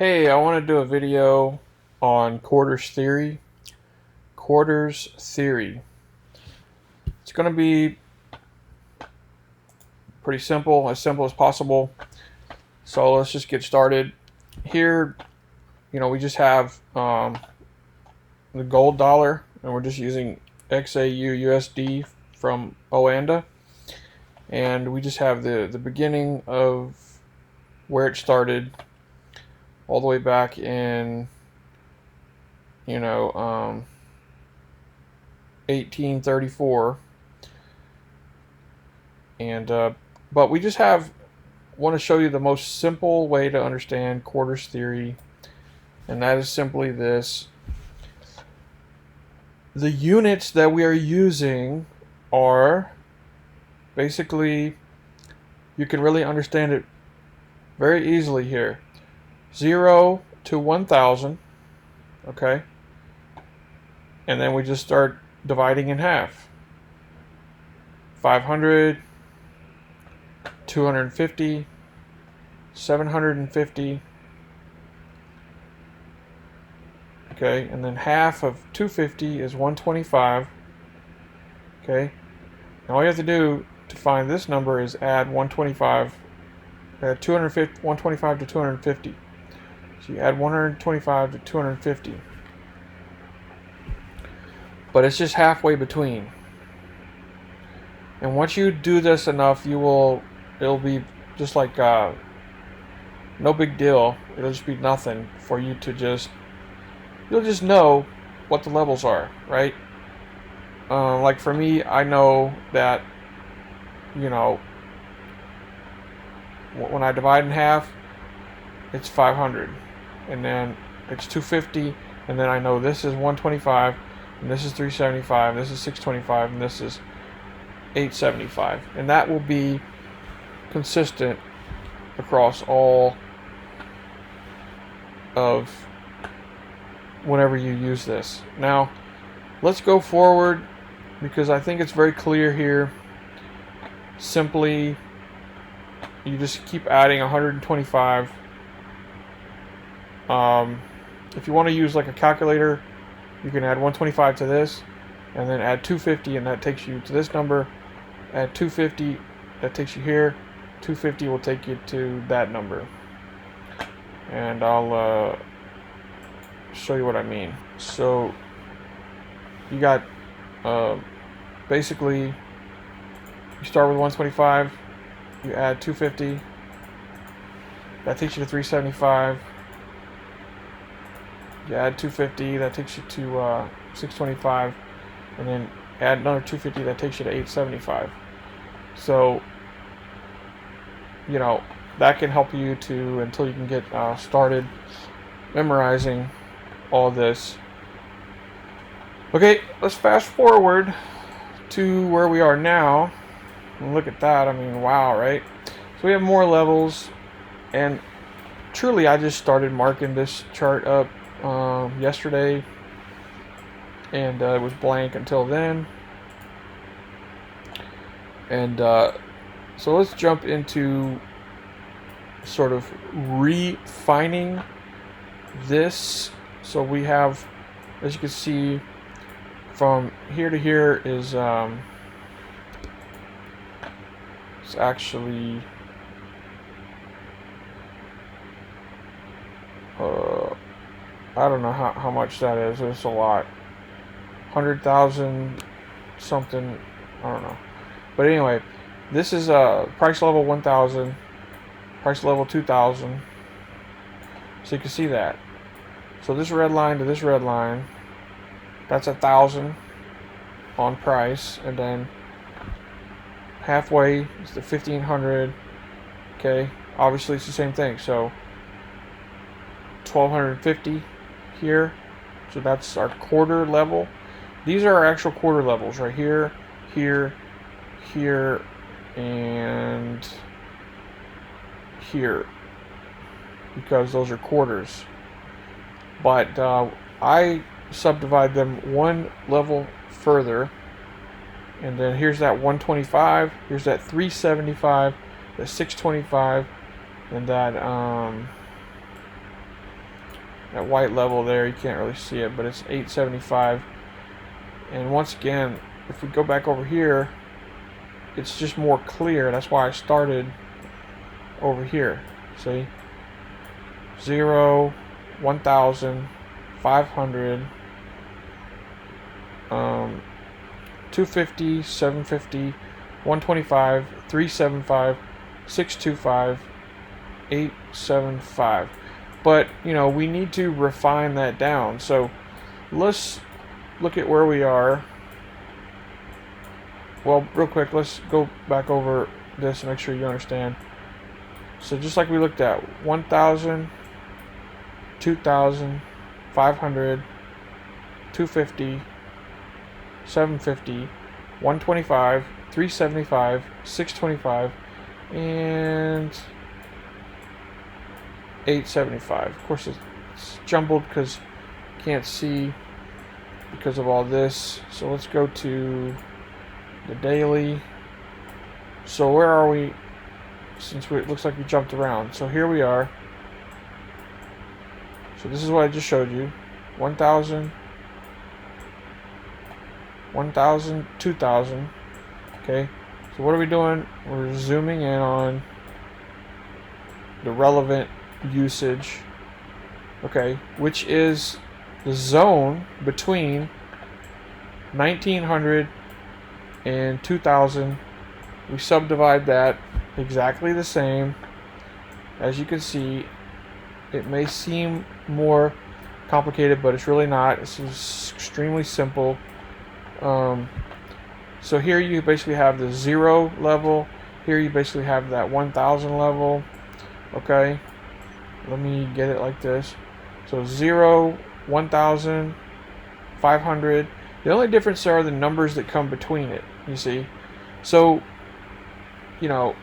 Hey, I want to do a video on quarters theory. Quarters theory. It's going to be pretty simple as possible. So let's just get started. Here, we just have the gold dollar, and we're just using XAU USD from Oanda. And we just have the beginning of where it started all the way back in 1834, and but we just want to show you the most simple way to understand quarters theory, and that is simply this: the units that we are using are basically, you can really understand it very easily here. 0 to 1,000, okay? And then we just start dividing in half. 500, 250, 750, okay? And then half of 250 is 125, okay? And all you have to do to find this number is add 125, add 125 to 250. So you add 125 to 250. But it's just halfway between. And once you do this enough, it'll be just like no big deal. It'll just be nothing for you to you'll just know what the levels are, right? Like for me, I know that, when I divide in half, it's 500, and then it's 250, and then I know this is 125, and this is 375, this is 625, and this is 875, and that will be consistent across all of whenever you use this. Now, let's go forward, because I think it's very clear here. Simply, you just keep adding 125. If you want to use like a calculator, you can add 125 to this, and then add 250, and that takes you to this number. Add 250, that takes you here. 250 will take you to that number. And I'll show you what I mean. So you got basically, you start with 125, you add 250, that takes you to 375. You add 250, that takes you to 625, and then add another 250, that takes you to 875. So, that can help you until you can get started memorizing all this. Okay, let's fast forward to where we are now. And look at that. I mean, wow, right? So we have more levels, and truly, I just started marking this chart up yesterday, and it was blank until then. And so let's jump into sort of refining this. So we have, as you can see, from here to here is it's actually I don't know how much that is. It's a lot. 100,000 something. I don't know. But anyway, this is price level 1,000, price level 2,000. So you can see that. So this red line to this red line, that's 1,000 on price, and then halfway is the 1,500. Okay, obviously it's the same thing. So 1,250 here. So that's our quarter level. These are our actual quarter levels right here, here, here, and here, because those are quarters. But I subdivide them one level further, and then here's that 125, here's that 375, the 625, and that that white level there, you can't really see it, but it's 875. And once again, if we go back over here, it's just more clear. That's why I started over here. See? 0, 1,000, 500, 250, 750, 125, 375, 625, 875. But, you know, we need to refine that down. So let's look at where we are. Well, real quick, let's go back over this and make sure you understand. So just like we looked at, 1,000, 2,000, 500, 250, 750, 125, 375, 625, and 875. Of course, it's jumbled because you can't see because of all this. So let's go to the daily. So where are we? Since it looks like we jumped around. So here we are. So this is what I just showed you. 1,000, 1,000, 2,000. Okay. So what are we doing? We're zooming in on the relevant usage. Okay. Which is the zone between 1,900 and 2,000. We subdivide that exactly the same. As you can see, it may seem more complicated, but it's really not. This is extremely simple. So here you basically have the 0 level. Here you basically have that 1,000 level. Okay, let me get it like this. So 0, 1,000, 500. The only difference are the numbers that come between it, you see. So, you know,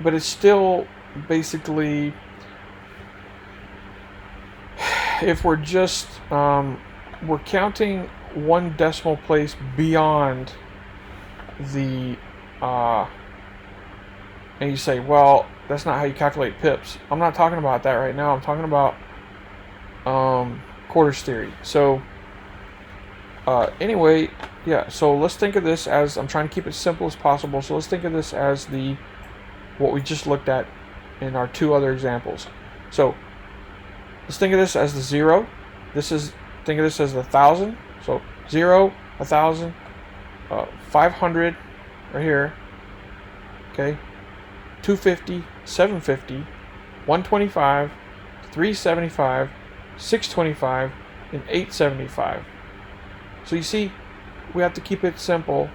but it's still basically, if we're just, we're counting one decimal place beyond the, and you say, well, that's not how you calculate pips. I'm not talking about that right now. I'm talking about quarters theory. So, anyway, yeah, so let's think of this as, I'm trying to keep it simple as possible, so let's think of this as what we just looked at in our two other examples. So let's think of this as the 0. Think of this as the 1,000. So 0, 1,000, 500 right here. Okay, 250, 750, 125, 375, 625, and 875. So you see, we have to keep it simple.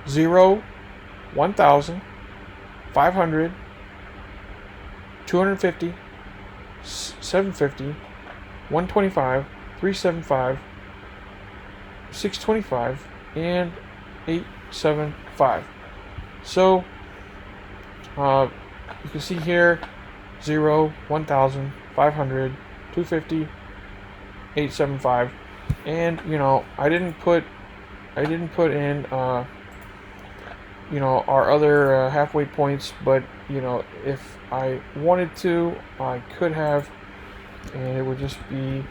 0, 1,000, 500, 250, 750, 125, 375, 625, and 875. So you can see here 0, 1,000, 500, 250, 875, and you know, I didn't put in you know, our other halfway points, but you know, if I wanted to, I could have, and it would just be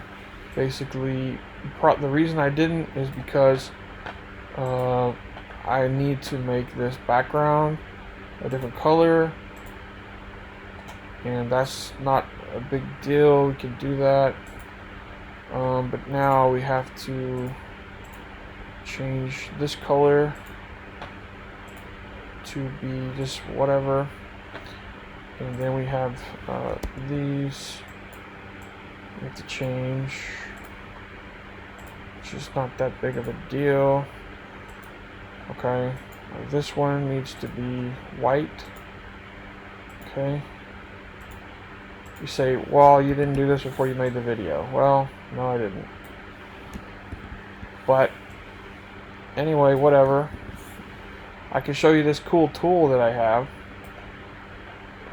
basically, the reason I didn't is because I need to make this background a different color, and that's not a big deal. We can do that, but now we have to change this color to be just whatever, and then we have these we have to change. It's just not that big of a deal. Okay, this one needs to be white. Okay, you say, well, you didn't do this before you made the video. Well, no, I didn't, but anyway, whatever. I can show you this cool tool that I have,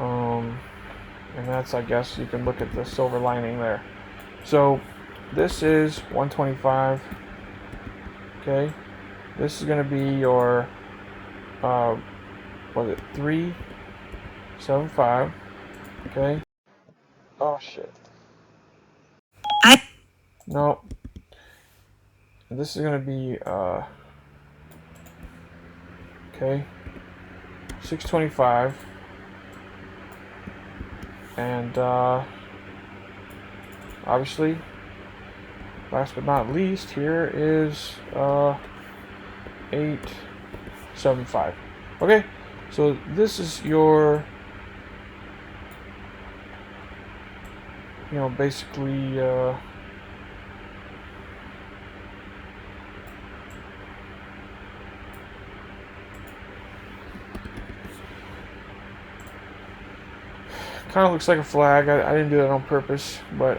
and that's, I guess you can look at the silver lining there. So this is 125. Okay, this is going to be your what is it, 375. Okay, oh shit, No. This is going to be, okay, 625. And, obviously, last but not least, here is, 875. Okay, so this is your, you know, basically, kind of looks like a flag. I didn't do that on purpose, but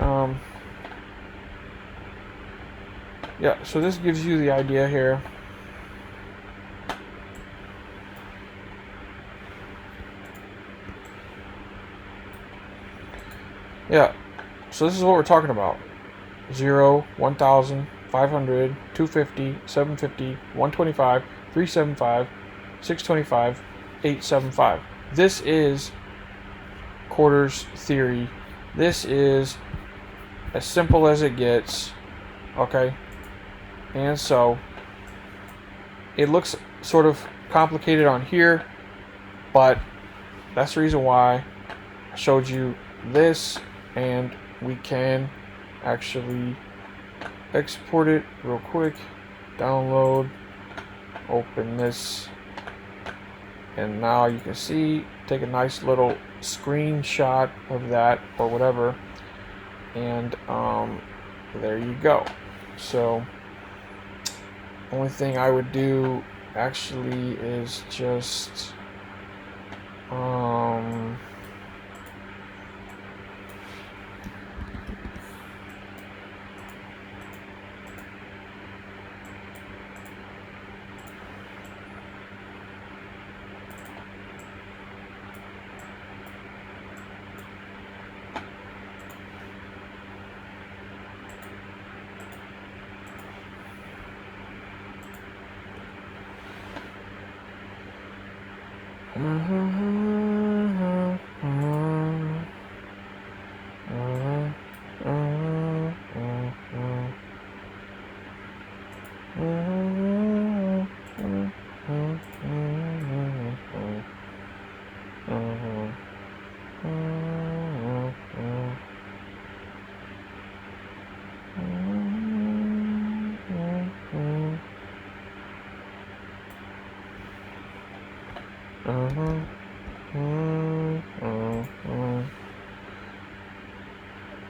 yeah, so this gives you the idea here. Yeah, so this is what we're talking about. 0, 1,000, 500, 250, 750, 125, 375, 625, 875. This is quarters theory. This is as simple as it gets, okay? And so it looks sort of complicated on here, but that's the reason why I showed you this, and we can actually export it real quick, download, open this, and now you can see, take a nice little screenshot of that or whatever, and there you go. So only thing I would do actually is just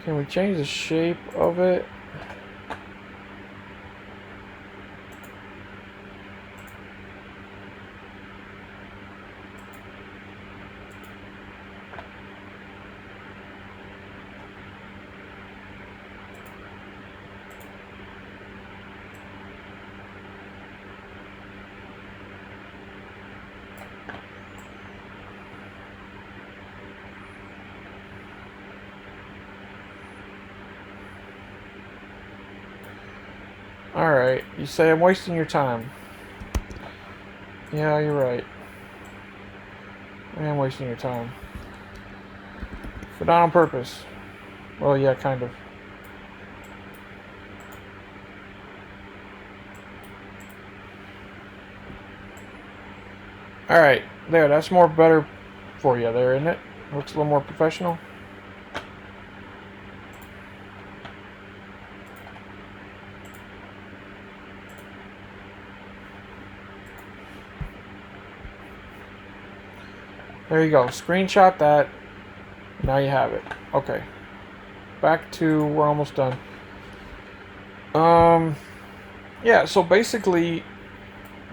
can we change the shape of it? Alright, you say I'm wasting your time. Yeah, you're right. I am wasting your time. But not on purpose. Well, yeah, kind of. Alright, there, that's more better for you there, isn't it? Looks a little more professional. There you go. Screenshot that. Now you have it. Okay. Back to, we're almost done. Yeah, so basically,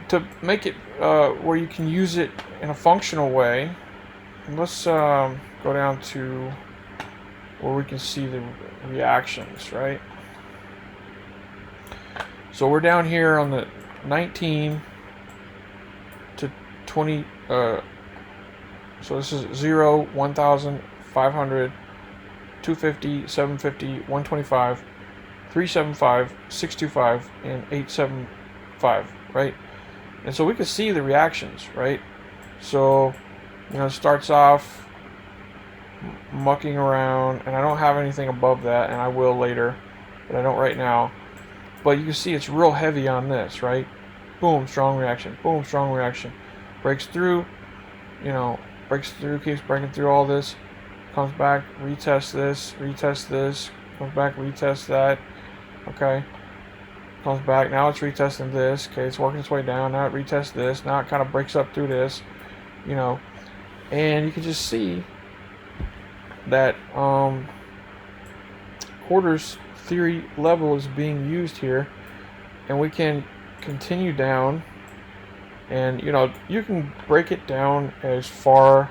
to make it where you can use it in a functional way, let's go down to where we can see the reactions, right? So we're down here on the 19 to 20, so this is 0, 1,000, 500, 250, 750, 125, 375, 625, and 875, right? And so we can see the reactions, right? So, you know, it starts off mucking around, and I don't have anything above that, and I will later. but I don't right now. But you can see it's real heavy on this, right? Boom, strong reaction. Boom, strong reaction. Breaks through, you know, breaks through, keeps breaking through all this. Comes back, retest this, comes back, retest that. Okay. Comes back, now it's retesting this. Okay, it's working its way down. Now it retests this. Now it kind of breaks up through this, you know. And you can just see that quarters theory level is being used here, and we can continue down, and you know, you can break it down as far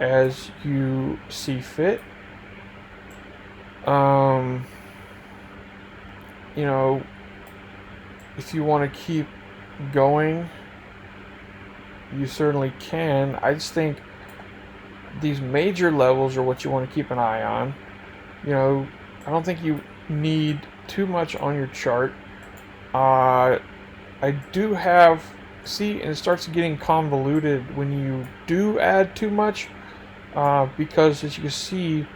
as you see fit. You know, if you want to keep going, you certainly can. I just think these major levels are what you want to keep an eye on. You know, I don't think you need too much on your chart. I do have, see, and it starts getting convoluted when you do add too much, because as you can see,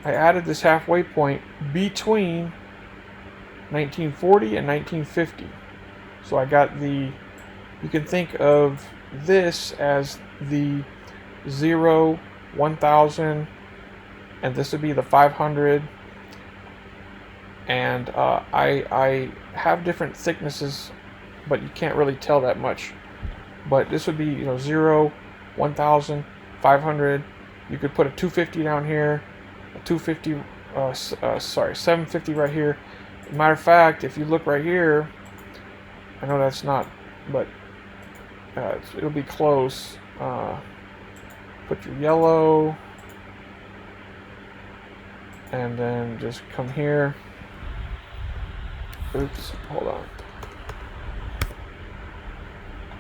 I added this halfway point between 1940 and 1950. So I got the, you can think of this as the 0, 1000, and this would be the 500. And I have different thicknesses, but you can't really tell that much. But this would be, you know, 0, 1000, 500. You could put a 250 down here, a 250, 750 right here. Matter of fact, if you look right here, I know that's not, but it'll be close. Put your yellow, and then just come here. Oops, hold on.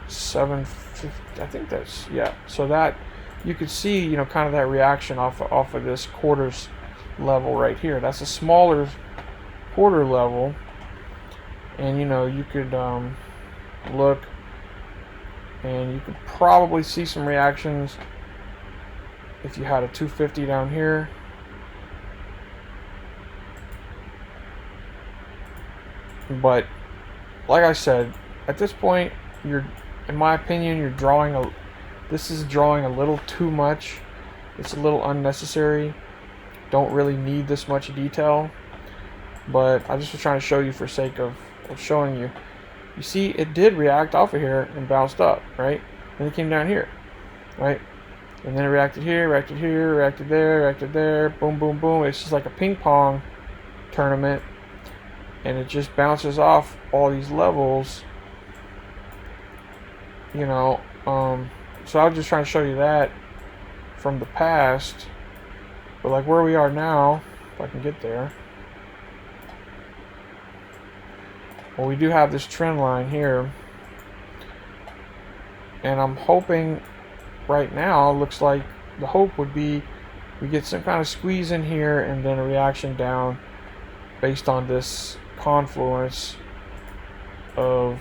750, I think that's, yeah. So that, you could see, you know, kind of that reaction off of this quarters level right here. That's a smaller quarter level, and you know, you could look, and you could probably see some reactions if you had a 250 down here. But like I said, at this point, you're, in my opinion, you're drawing a, this is drawing a little too much. It's a little unnecessary. Don't really need this much detail. But I just was trying to show you for sake of showing you. You see, it did react off of here and bounced up, right? And it came down here, right? And then it reacted here, reacted here, reacted there, boom, boom, boom. It's just like a ping pong tournament. And it just bounces off all these levels, you know. So I was just trying to show you that from the past. But like where we are now, if I can get there. Well, we do have this trend line here, and I'm hoping right now, looks like the hope would be we get some kind of squeeze in here and then a reaction down based on this confluence of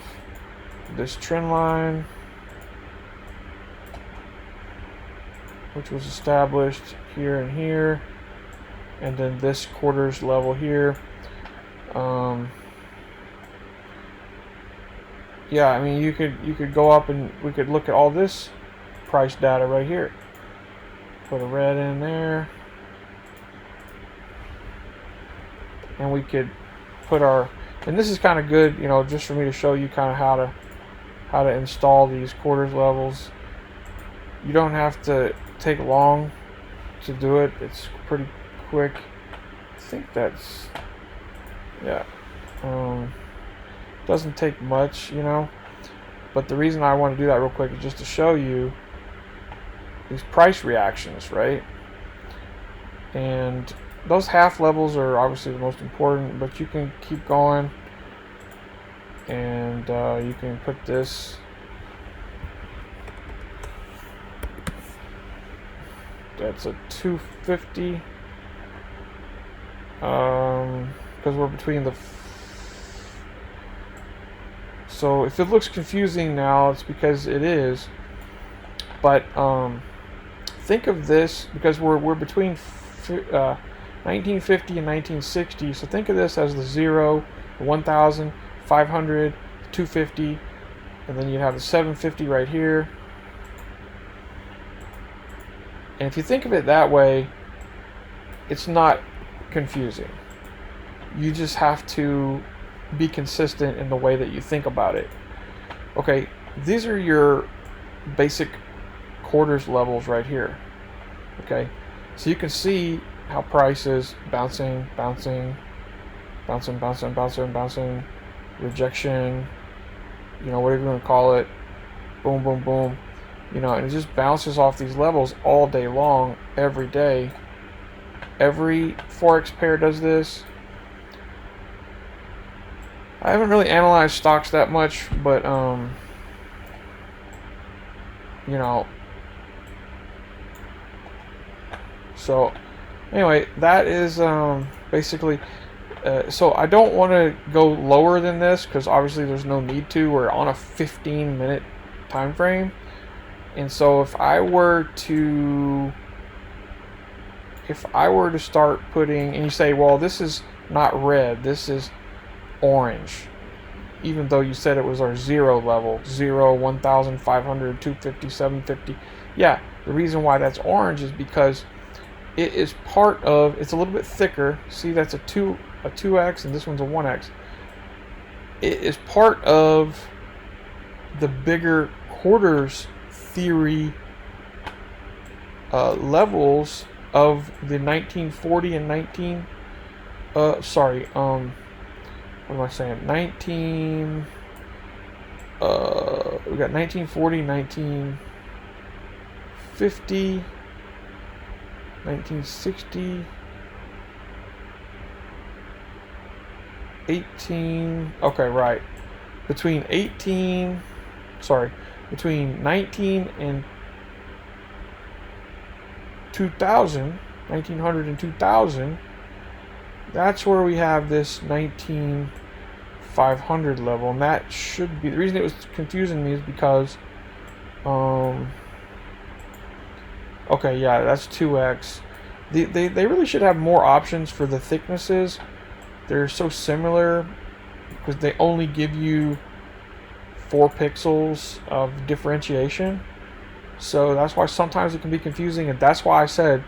this trend line, which was established here and here, and then this quarters level here. Yeah, I mean, you could go up and we could look at all this price data right here. Put a red in there, and we could put our, and this is kind of good, you know, just for me to show you kind of how to install these quarters levels. You don't have to take long to do it. It's pretty quick. I think that's, yeah. Doesn't take much, you know. But the reason I want to do that real quick is just to show you these price reactions, right? And those half levels are obviously the most important, but you can keep going, and you can put this, that's a 250, because we're between the, so if it looks confusing now, it's because it is. But think of this, because we're between 1950 and 1960. So think of this as the 0, the 1,000, 500, 250, and then you have the 750 right here. And if you think of it that way, it's not confusing. You just have to be consistent in the way that you think about it. Okay, these are your basic quarters levels right here. Okay, so you can see how price is bouncing, bouncing, bouncing, bouncing, bouncing, bouncing, rejection, you know, whatever you want to call it, boom, boom, boom, you know, and it just bounces off these levels all day long, every day. Every Forex pair does this. I haven't really analyzed stocks that much, but you know, so anyway, that is basically so I don't want to go lower than this because obviously there's no need to. We're on a 15-minute time frame, and so if I were to start putting, and you say, well, this is not red, this is orange, even though you said it was our 0 level, 0, 1,500, 250, 750. Yeah, the reason why that's orange is because it is part of, it's a little bit thicker. See, that's a 2x, and this one's a 1x. It is part of the bigger quarters theory levels of the 1940 and what am I saying? We got 1940, 1950, 1960, 18. Okay, right. Between 19 and 2000, 1900 and 2000. That's where we have this 19,500 level, and that should be the reason it was confusing me is because okay, yeah, that's 2x. They really should have more options for the thicknesses. They're so similar because they only give you 4 pixels of differentiation, so that's why sometimes it can be confusing, and that's why I said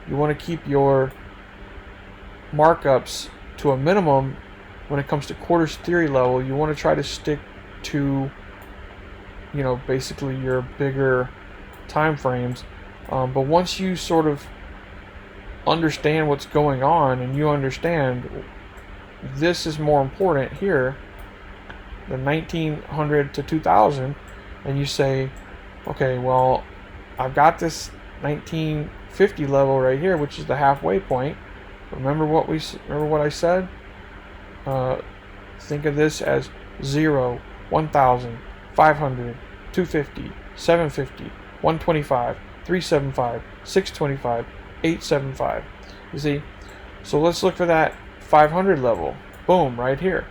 you want to keep your markups to a minimum when it comes to quarters theory level. You want to try to stick to, you know, basically your bigger time frames, but once you sort of understand what's going on and you understand this is more important here, the 1900 to 2000, and you say, okay, well, I've got this 1950 level right here, which is the halfway point. Remember what I said? Think of this as 0, 1,000, 500, 250, 750, 125, 375, 625, 875. You see? So let's look for that 500 level. Boom, right here.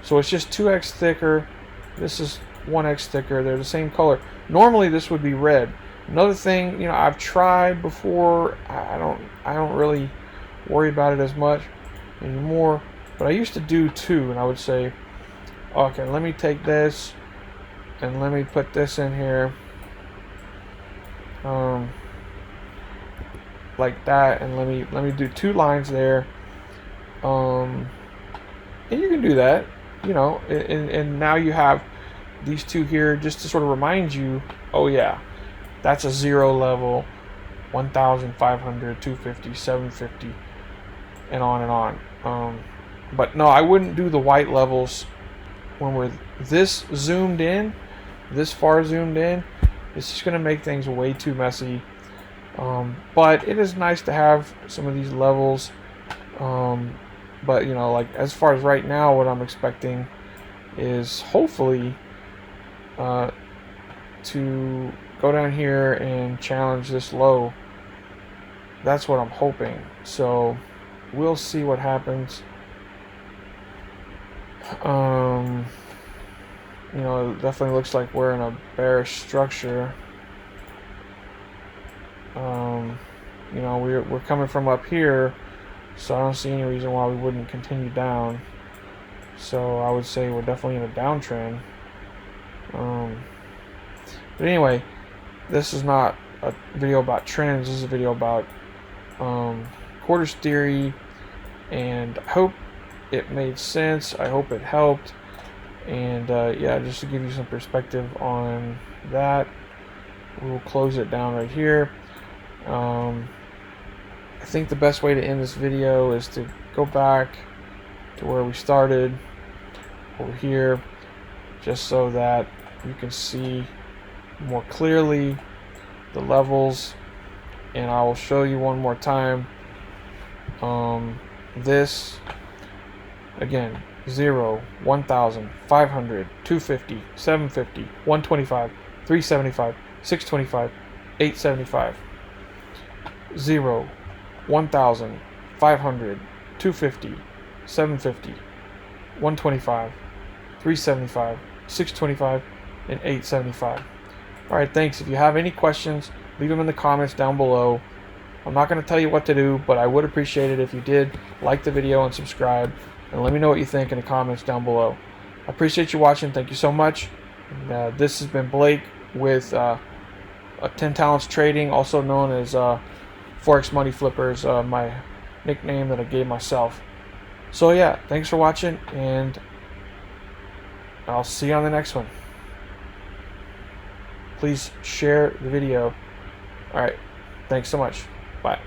So it's just 2x thicker. This is 1x thicker. They're the same color. Normally this would be red. Another thing, you know, I've tried before. I don't really worry about it as much anymore, but I used to do too, and I would say, okay, let me take this and let me put this in here like that, and let me do 2 lines there, and you can do that, you know, and now you have these 2 here just to sort of remind you, oh yeah, that's a 0 level, 1,500, 250, 750, and on and on. But no, I wouldn't do the white levels when we're this zoomed in, this far zoomed in. It's just going to make things way too messy. But it is nice to have some of these levels. But you know, like as far as right now, what I'm expecting is hopefully to go down here and challenge this low. That's what I'm hoping. So we'll see what happens. You know, it definitely looks like we're in a bearish structure. You know, we're coming from up here, So I don't see any reason why we wouldn't continue down. So I would say we're definitely in a downtrend. But anyway, this is not a video about trends. This is a video about quarters theory, and I hope it made sense. I hope it helped. And yeah, just to give you some perspective on that, we'll close it down right here. I think the best way to end this video is to go back to where we started over here, just so that you can see more clearly the levels. And I will show you one more time. This again: 0, 1,000, 500, 250, 750, 125, 375, 625, 875. 0, 1,000, 500, 250, 750, 125, 375, 625, and 875. Alright, thanks. If you have any questions, leave them in the comments down below. I'm not going to tell you what to do, but I would appreciate it if you did like the video and subscribe, and let me know what you think in the comments down below. I appreciate you watching. Thank you so much. And, this has been Blake with 10 Talents Trading, also known as Forex Money Flippers, my nickname that I gave myself. So yeah, thanks for watching, and I'll see you on the next one. Please share the video. Alright, thanks so much. Bye.